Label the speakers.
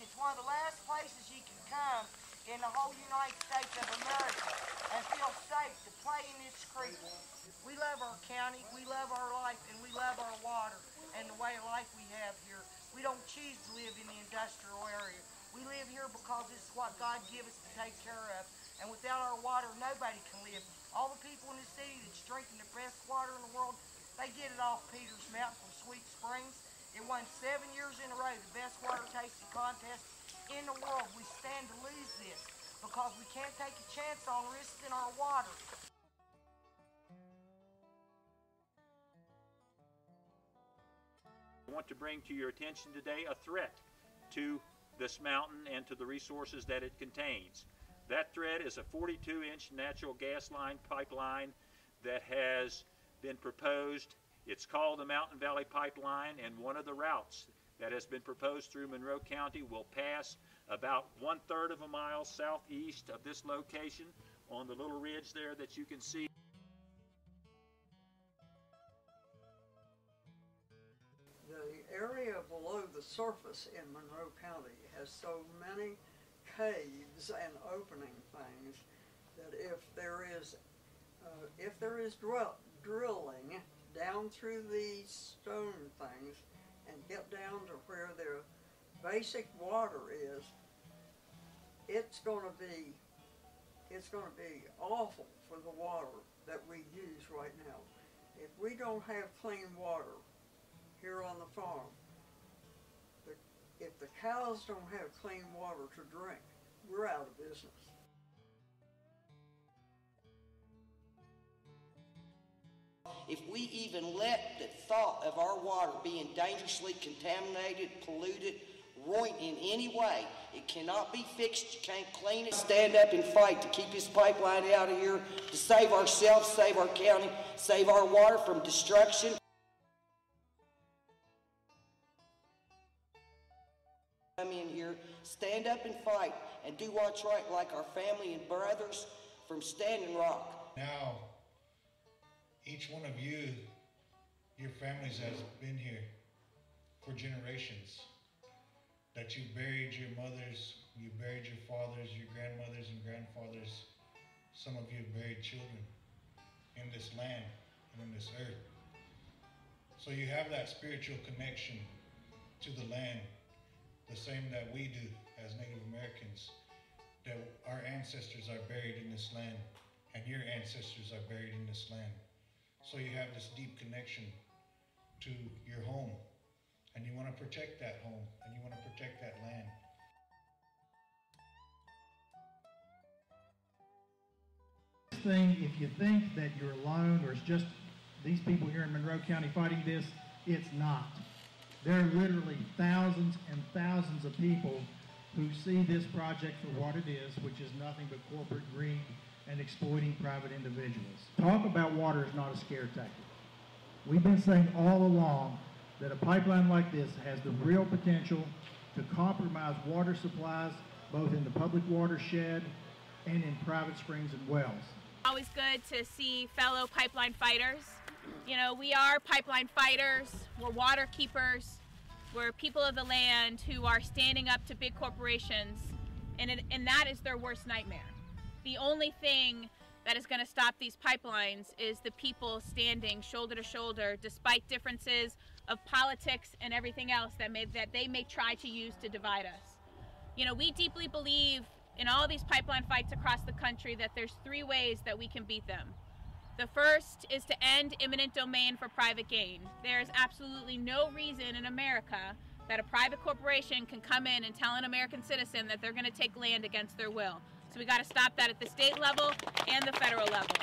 Speaker 1: It's one of the last places you can come in the whole United States of America and feel safe to play in this creek. We love our county, we love our life, and we love our water and the way of life we have here. We don't choose to live in the industrial area. We live here because this is what God gave us to take care of. And without our water, nobody can live. All the people in the city that's drinking the best water in the world, they get it off Peters Mountain from Sweet Springs. It won 7 years in a row, the best water tasting contest in the world. We stand to lose this because we can't take a chance on risking our water.
Speaker 2: I want to bring to your attention today a threat to this mountain and to the resources that it contains. That threat is a 42-inch natural gas line pipeline that has been proposed. It's called the Mountain Valley Pipeline, and one of the routes that has been proposed through Monroe County will pass about 1/3 of a mile southeast of this location on the little ridge there that you can see.
Speaker 3: The area below the surface in Monroe County has so many caves and opening things that if there is drilling down through these stone things and get down to where their basic water is, it's going to be awful for the water that we use right now. If we don't have clean water here on the farm, if the cows don't have clean water to drink, we're out of business.
Speaker 4: If we even let the thought of our water being dangerously contaminated, polluted, ruined in any way, it cannot be fixed. You can't clean it. Stand up and fight to keep this pipeline out of here, to save ourselves, save our county, save our water from destruction. Come in here, stand up and fight, and do what's right like our family and brothers from Standing Rock.
Speaker 5: Now, each one of you, your families has been here for generations. That you buried your mothers, you buried your fathers, your grandmothers and grandfathers. Some of you have buried children in this land and in this earth. So you have that spiritual connection to the land, the same that we do as Native Americans, that our ancestors are buried in this land and your ancestors are buried in this land. So you have this deep connection to your home, and you want to protect that home and you want to protect that land.
Speaker 6: If you think that you're alone or it's just these people here in Monroe County fighting this, it's not. There are literally thousands and thousands of people who see this project for what it is, which is nothing but corporate greed and exploiting private individuals. Talk about water is not a scare tactic. We've been saying all along that a pipeline like this has the real potential to compromise water supplies both in the public watershed and in private springs and wells.
Speaker 7: Always good to see fellow pipeline fighters. You know, we are pipeline fighters, we're water keepers, we're people of the land who are standing up to big corporations, and that is their worst nightmare. The only thing that is going to stop these pipelines is the people standing shoulder to shoulder despite differences of politics and everything else that they may try to use to divide us. You know, we deeply believe in all these pipeline fights across the country that there's 3 ways that we can beat them. The first is to end eminent domain for private gain. There's absolutely no reason in America that a private corporation can come in and tell an American citizen that they're going to take land against their will. So we got to stop that at the state level and the federal level.